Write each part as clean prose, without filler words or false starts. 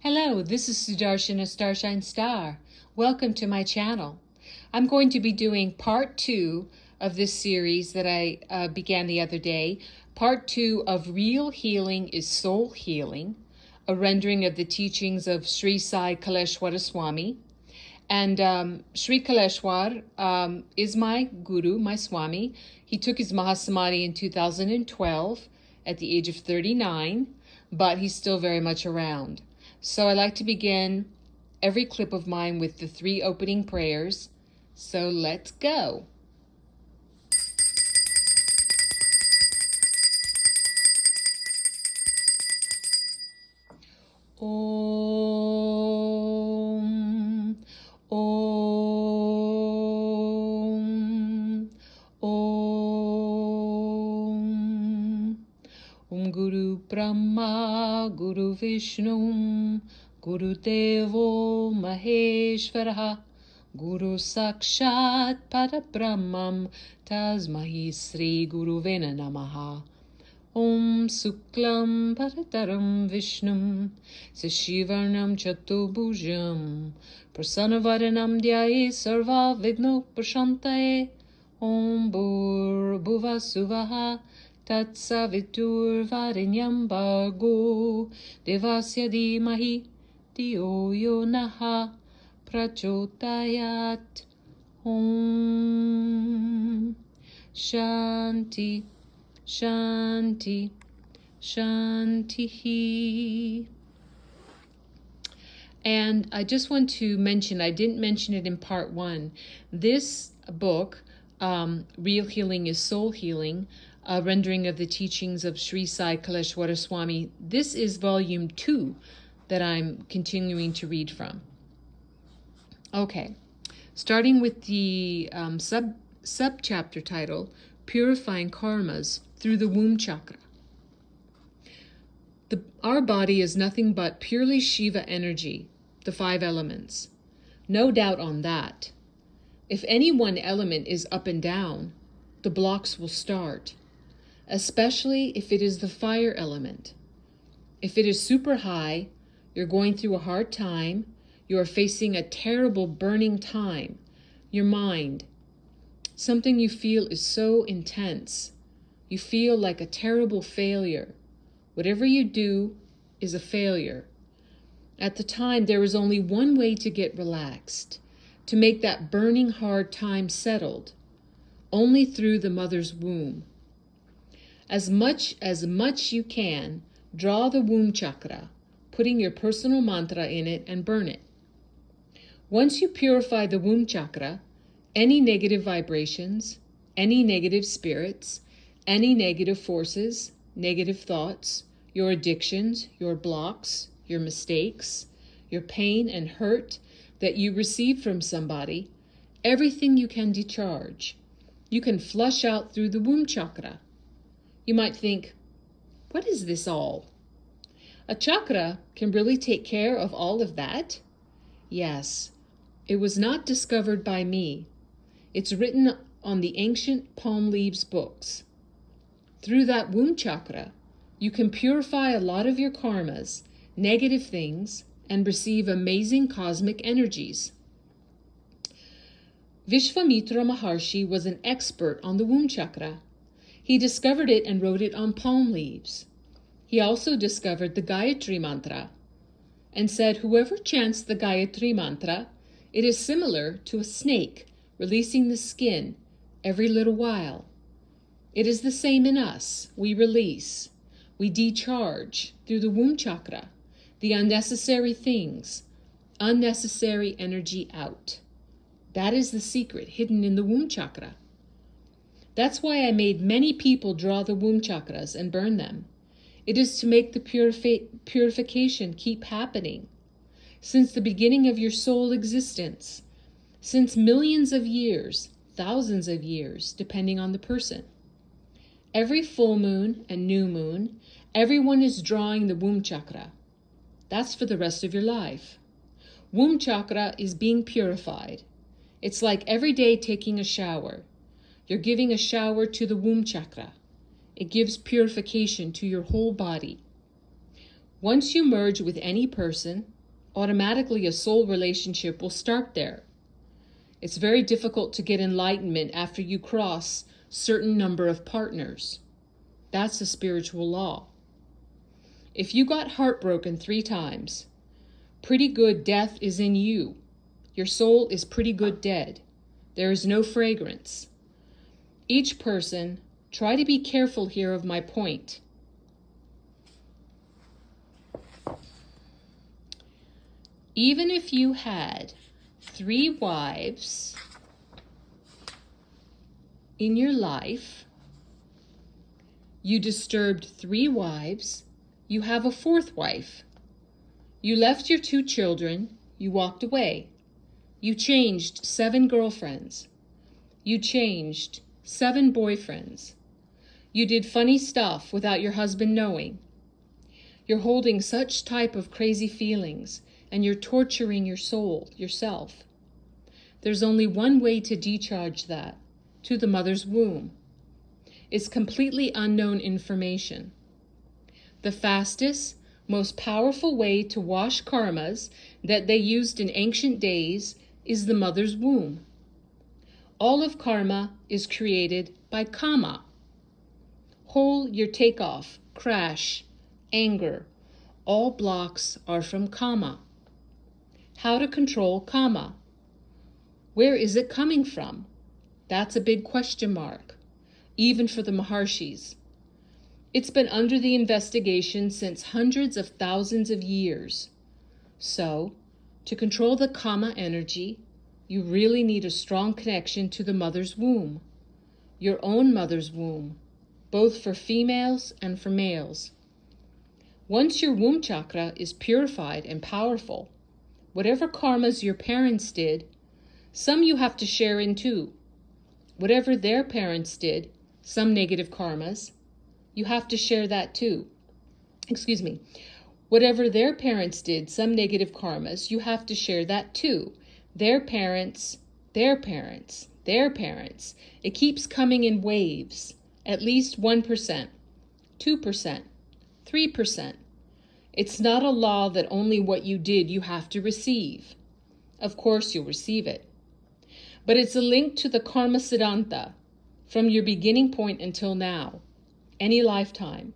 Hello, this is Sudarshana Starshine Star. Welcome to my channel. I'm going to be doing part 2 of this series that I began the other day. Part 2 of Real Healing is Soul Healing, a rendering of the teachings of Sri Sai Kaleshwara Swami. And Sri Kaleshwar is my guru, my Swami. He took his Mahasamadhi in 2012 at the age of 39, but he's still very much around. So I like to begin every clip of mine with the 3 opening prayers. So let's go. Om, Om, Om. Om Guru Brahma, Guru Vishnu, Guru Devo Maheshwara, Guru Sakshat Parabrahmam, Tasmahi Sri Guru Vena Namaha. Om Suklam Parataram Vishnum, Sashivarnam Chatubhujam, Prasanavaranam Dhyaye Sarva Vigno Prashantaye. Om Bhur Bhuva Suvaha Tatsavitur Varinyam Bhargo Devasya Dhimahi Dhiyo Yo Naha Prachodayat. Om Shanti Shanti Shanti. And I just want to mention, I didn't mention it in part 1, this book, Real Healing is Soul Healing, a rendering of the teachings of Sri Sai Kaleshwara Swami. This is volume 2 that I'm continuing to read from. Okay, starting with the sub-chapter title, Purifying Karmas through the Womb Chakra. Our body is nothing but purely Shiva energy, the 5 elements. No doubt on that. If any one element is up and down, the blocks will start, especially if it is the fire element. If it is super high, you're going through a hard time, you are facing a terrible burning time, your mind, something you feel is so intense. You feel like a terrible failure. Whatever you do is a failure. At the time, there is only one way to get relaxed, to make that burning hard time settled, only through the mother's womb. As much you can, draw the womb chakra, putting your personal mantra in it and burn it. Once you purify the womb chakra, any negative vibrations, any negative spirits, any negative forces, negative thoughts, your addictions, your blocks, your mistakes, your pain and hurt that you receive from somebody, everything you can decharge, you can flush out through the womb chakra. You might think, what is this all? A chakra can really take care of all of that? Yes, it was not discovered by me. It's written on the ancient palm leaves books. Through that womb chakra, you can purify a lot of your karmas, negative things, and receive amazing cosmic energies. Vishwamitra Maharshi was an expert on the womb chakra. He discovered it and wrote it on palm leaves. He also discovered the Gayatri mantra and said, whoever chants the Gayatri mantra, it is similar to a snake releasing the skin every little while. It is the same in us. We release, we decharge through the womb chakra, the unnecessary things, unnecessary energy out. That is the secret hidden in the womb chakra. That's why I made many people draw the womb chakras and burn them. It is to make the purification keep happening. Since the beginning of your soul existence, since millions of years, thousands of years, depending on the person. Every full moon and new moon, everyone is drawing the womb chakra. That's for the rest of your life. Womb chakra is being purified. It's like every day taking a shower. You're giving a shower to the womb chakra. It gives purification to your whole body. Once you merge with any person, automatically a soul relationship will start there. It's very difficult to get enlightenment after you cross certain number of partners. That's a spiritual law. If you got heartbroken 3 times, pretty good death is in you. Your soul is pretty good dead. There is no fragrance. Each person, try to be careful here of my point. Even if you had 3 wives in your life, you disturbed 3 wives, you have a 4th wife. You left your 2 children, you walked away. You changed 7 girlfriends. You changed 7 boyfriends. You did funny stuff without your husband knowing. You're holding such type of crazy feelings, and you're torturing your soul, yourself. There's only one way to decharge that, to the mother's womb. It's completely unknown information. The fastest, most powerful way to wash karmas that they used in ancient days is the mother's womb. All of karma is created by kama. Hole your takeoff, crash, anger, all blocks are from kama. How to control kama? Where is it coming from? That's a big question mark, even for the Maharshis. It's been under the investigation since hundreds of thousands of years. So, to control the kama energy, you really need a strong connection to the mother's womb, your own mother's womb, both for females and for males. Once your womb chakra is purified and powerful, whatever karmas your parents did, some you have to share in too. Whatever their parents did, some negative karmas, you have to share that too. Whatever their parents did, some negative karmas, you have to share that too. Their parents, their parents, their parents. It keeps coming in waves, at least 1%, 2%, 3%. It's not a law that only what you did you have to receive. Of course you'll receive it. But it's a link to the karma siddhanta from your beginning point until now, any lifetime.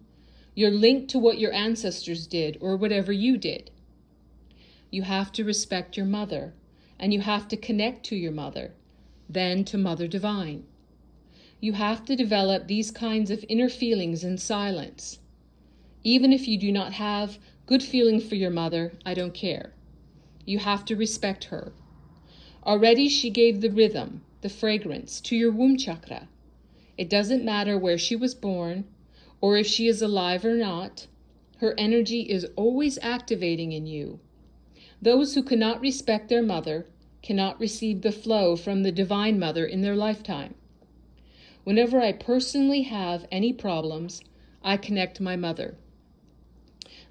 You're linked to what your ancestors did or whatever you did. You have to respect your mother, and you have to connect to your mother, then to Mother Divine. You have to develop these kinds of inner feelings in silence. Even if you do not have good feeling for your mother, I don't care. You have to respect her. Already she gave the rhythm, the fragrance, to your womb chakra. It doesn't matter where she was born, or if she is alive or not. Her energy is always activating in you. Those who cannot respect their mother cannot receive the flow from the Divine Mother in their lifetime. Whenever I personally have any problems, I connect my mother.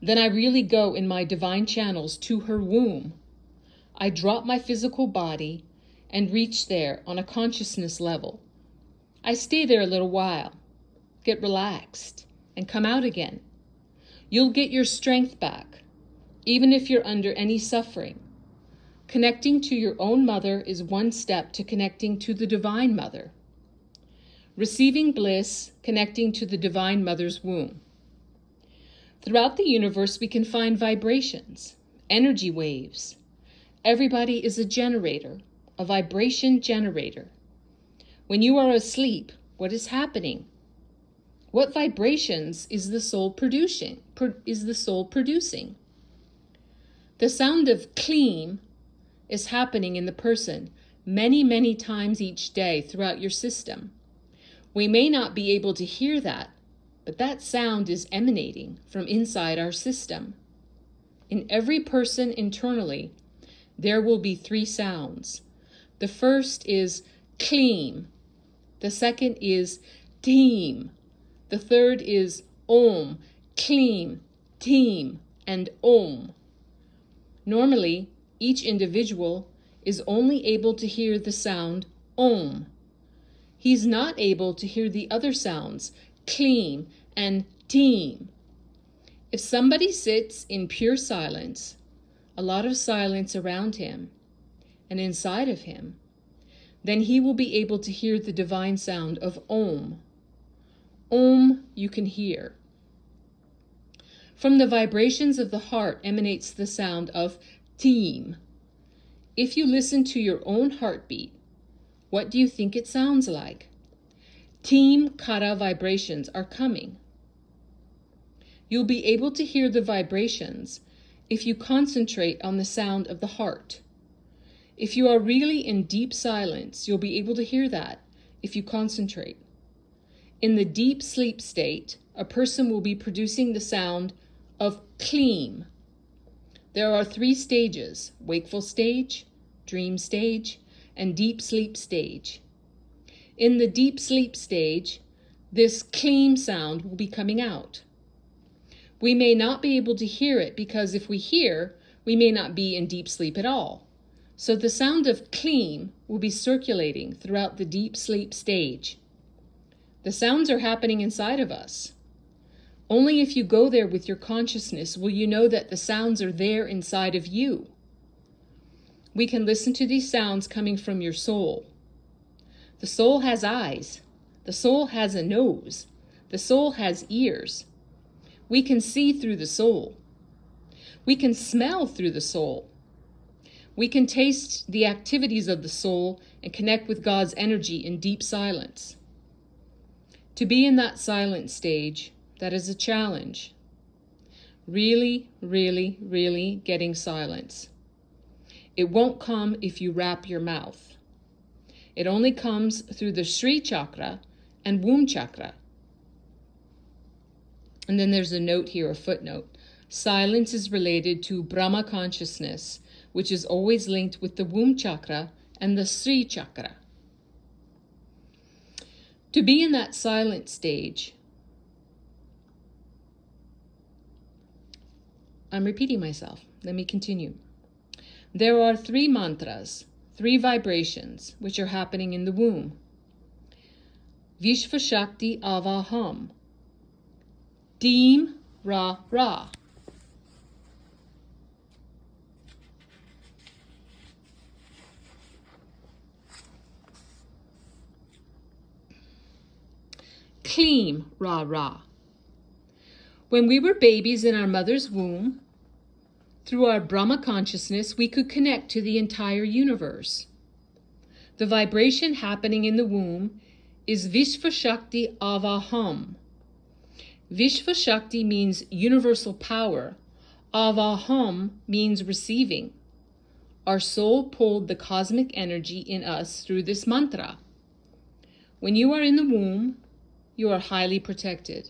Then I really go in my divine channels to her womb. I drop my physical body and reach there on a consciousness level. I stay there a little while, get relaxed, and come out again. You'll get your strength back, even if you're under any suffering. Connecting to your own mother is one step to connecting to the Divine Mother. Receiving bliss, connecting to the Divine Mother's womb. Throughout the universe, we can find vibrations, energy waves. Everybody is a generator, a vibration generator. When you are asleep, what is happening? What vibrations is the soul producing? The sound of clean is happening in the person many, many times each day throughout your system. We may not be able to hear that, but that sound is emanating from inside our system. In every person internally, there will be 3 sounds. The first is clean. The second is team. The third is om, clean, team, and om. Normally, each individual is only able to hear the sound om. He's not able to hear the other sounds, clean and team. If somebody sits in pure silence, a lot of silence around him and inside of him, then he will be able to hear the divine sound of Om. Om you can hear. From the vibrations of the heart emanates the sound of Team. If you listen to your own heartbeat, what do you think it sounds like? Team Kara vibrations are coming. You'll be able to hear the vibrations if you concentrate on the sound of the heart. If you are really in deep silence, you'll be able to hear that if you concentrate. In the deep sleep state, a person will be producing the sound of Kleem. There are 3 stages: wakeful stage, dream stage, and deep sleep stage. In the deep sleep stage, this Kleem sound will be coming out. We may not be able to hear it because if we hear, we may not be in deep sleep at all. So the sound of Kleem will be circulating throughout the deep sleep stage. The sounds are happening inside of us. Only if you go there with your consciousness will you know that the sounds are there inside of you. We can listen to these sounds coming from your soul. The soul has eyes. The soul has a nose. The soul has ears. We can see through the soul. We can smell through the soul. We can taste the activities of the soul and connect with God's energy in deep silence. To be in that silent stage, that is a challenge. Really, really, really getting silence. It won't come if you wrap your mouth. It only comes through the Sri chakra and womb chakra. And then there's a note here, a footnote. Silence is related to Brahma consciousness, which is always linked with the womb chakra and the Sri chakra. To be in that silent stage, I'm repeating myself. Let me continue. There are 3 mantras, 3 vibrations, which are happening in the womb. Vishva Shakti Avaham. Deem Ra Ra. Kleem Ra Ra. When we were babies in our mother's womb, through our Brahma consciousness, we could connect to the entire universe. The vibration happening in the womb is Vishva Shakti Avaham. Vishva Shakti means universal power. Avaham means receiving. Our soul pulled the cosmic energy in us through this mantra. When you are in the womb, you are highly protected.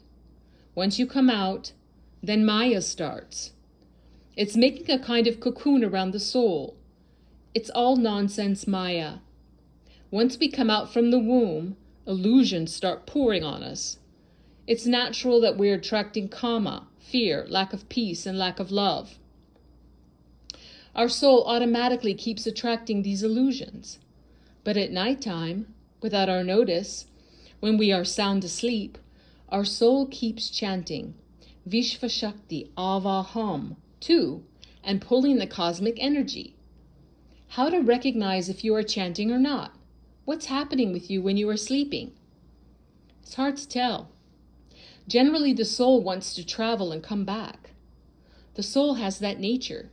Once you come out, then Maya starts. It's making a kind of cocoon around the soul. It's all nonsense Maya. Once we come out from the womb, illusions start pouring on us. It's natural that we're attracting kama, fear, lack of peace, and lack of love. Our soul automatically keeps attracting these illusions. But at nighttime, without our notice, when we are sound asleep, our soul keeps chanting Vishva Shakti Avaham too, and pulling the cosmic energy. How to recognize if you are chanting or not? What's happening with you when you are sleeping? It's hard to tell. Generally, the soul wants to travel and come back. The soul has that nature.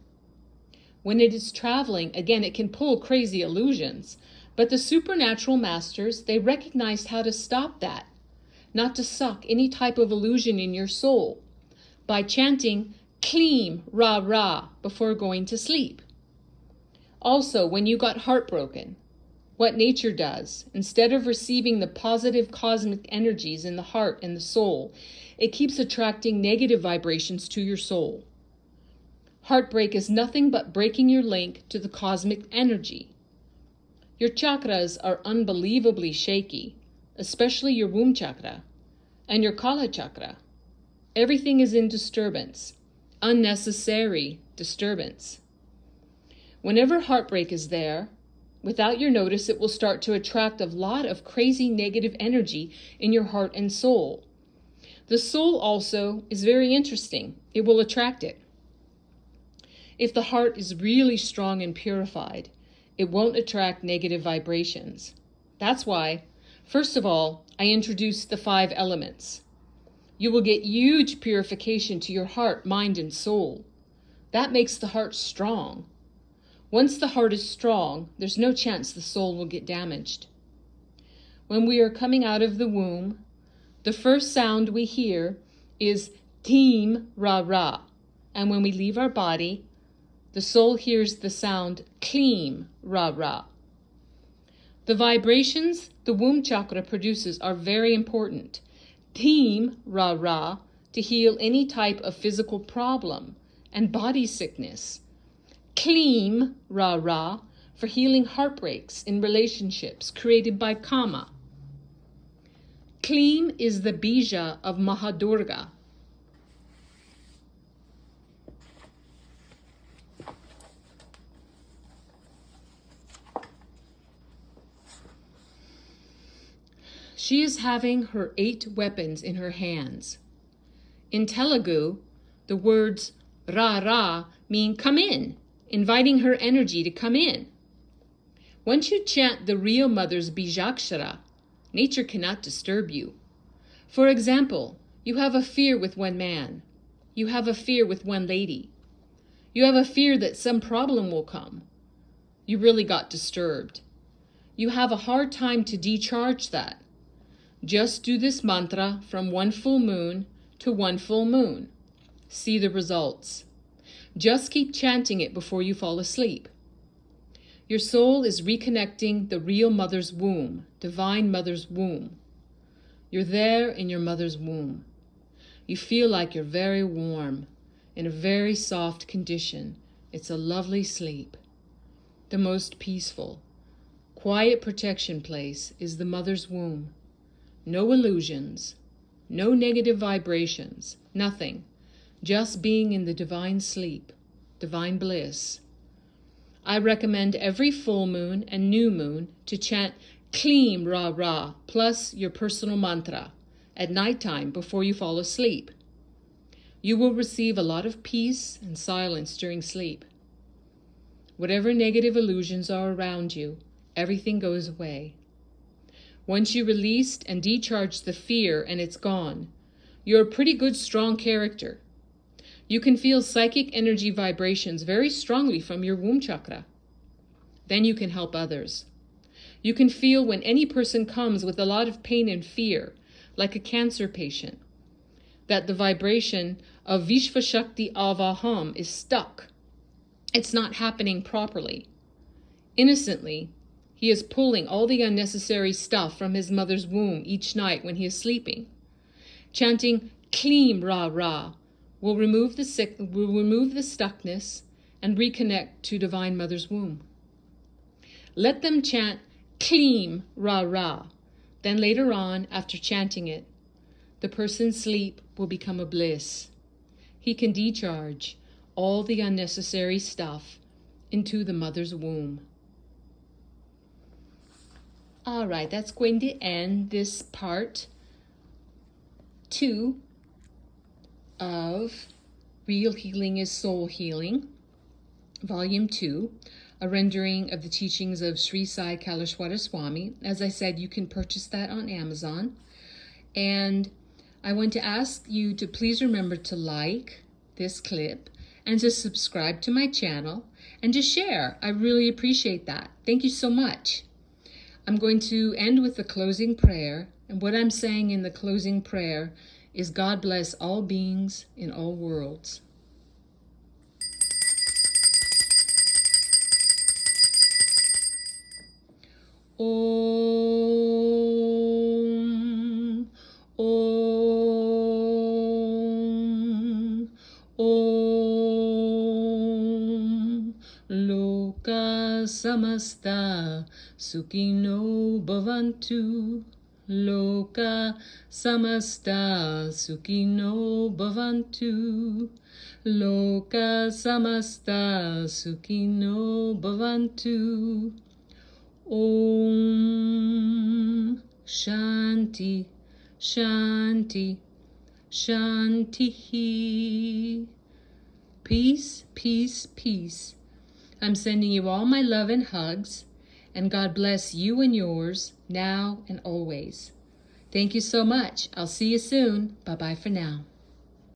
When it is traveling, again, it can pull crazy illusions. But the supernatural masters, they recognized how to stop that, not to suck any type of illusion in your soul, by chanting Kleem Ra Ra before going to sleep. Also, when you got heartbroken, what nature does, instead of receiving the positive cosmic energies in the heart and the soul, it keeps attracting negative vibrations to your soul. Heartbreak is nothing but breaking your link to the cosmic energy. Your chakras are unbelievably shaky, especially your womb chakra and your Kala chakra. Everything is in disturbance, unnecessary disturbance. Whenever heartbreak is there, without your notice, it will start to attract a lot of crazy negative energy in your heart and soul. The soul also is very interesting. It will attract it. If the heart is really strong and purified, it won't attract negative vibrations. That's why, first of all, I introduced the 5 elements. You will get huge purification to your heart, mind, and soul. That makes the heart strong. Once the heart is strong, there's no chance the soul will get damaged. When we are coming out of the womb, the first sound we hear is Teem Ra Ra. And when we leave our body, the soul hears the sound Kleem Ra Ra. The vibrations the womb chakra produces are very important. Teem Ra Ra to heal any type of physical problem and body sickness. Kleem Ra Ra for healing heartbreaks in relationships created by Kama. Kleem is the bija of Mahadurga. She is having her 8 weapons in her hands. In Telugu, the words Ra Ra mean come in, inviting her energy to come in. Once you chant the real mother's Bijakshara, nature cannot disturb you. For example, you have a fear with one man. You have a fear with one lady. You have a fear that some problem will come. You really got disturbed. You have a hard time to decharge that. Just do this mantra from 1 full moon to 1 full moon. See the results. Just keep chanting it before you fall asleep. Your soul is reconnecting the real mother's womb, divine mother's womb. You're there in your mother's womb. You feel like you're very warm, in a very soft condition. It's a lovely sleep. The most peaceful, quiet protection place is the mother's womb. No illusions, no negative vibrations, nothing. Just being in the divine sleep, divine bliss. I recommend every full moon and new moon to chant Kleem Ra Ra plus your personal mantra at nighttime before you fall asleep. You will receive a lot of peace and silence during sleep. Whatever negative illusions are around you, everything goes away. Once you released and decharged the fear and it's gone, you're a pretty good, strong character. You can feel psychic energy vibrations very strongly from your womb chakra. Then you can help others. You can feel when any person comes with a lot of pain and fear, like a cancer patient, that the vibration of Vishvashakti Avaham is stuck. It's not happening properly. Innocently, he is pulling all the unnecessary stuff from his mother's womb each night when he is sleeping. Chanting Kleem Ra Ra will remove the stuckness and reconnect to Divine Mother's womb. Let them chant Kleem Ra Ra. Then later on, after chanting it, the person's sleep will become a bliss. He can decharge all the unnecessary stuff into the mother's womb. All right, that's going to end this part 2 of Real Healing is Soul Healing, Volume 2, a rendering of the teachings of Sri Sai Kaleshwara Swami. As I said, you can purchase that on Amazon. And I want to ask you to please remember to like this clip and to subscribe to my channel and to share. I really appreciate that. Thank you so much. I'm going to end with the closing prayer. And what I'm saying in the closing prayer is God bless all beings in all worlds. Om, Om, Om, Loka Samasta Sukhino Bhavantu. Loka Samasta Sukhino Bhavantu. Loka Samasta Sukhino Bhavantu. Om Shanti, Shanti, Shanti. Peace, peace, peace. I'm sending you all my love and hugs, and God bless you and yours now and always. Thank you so much. I'll see you soon. Bye-bye for now.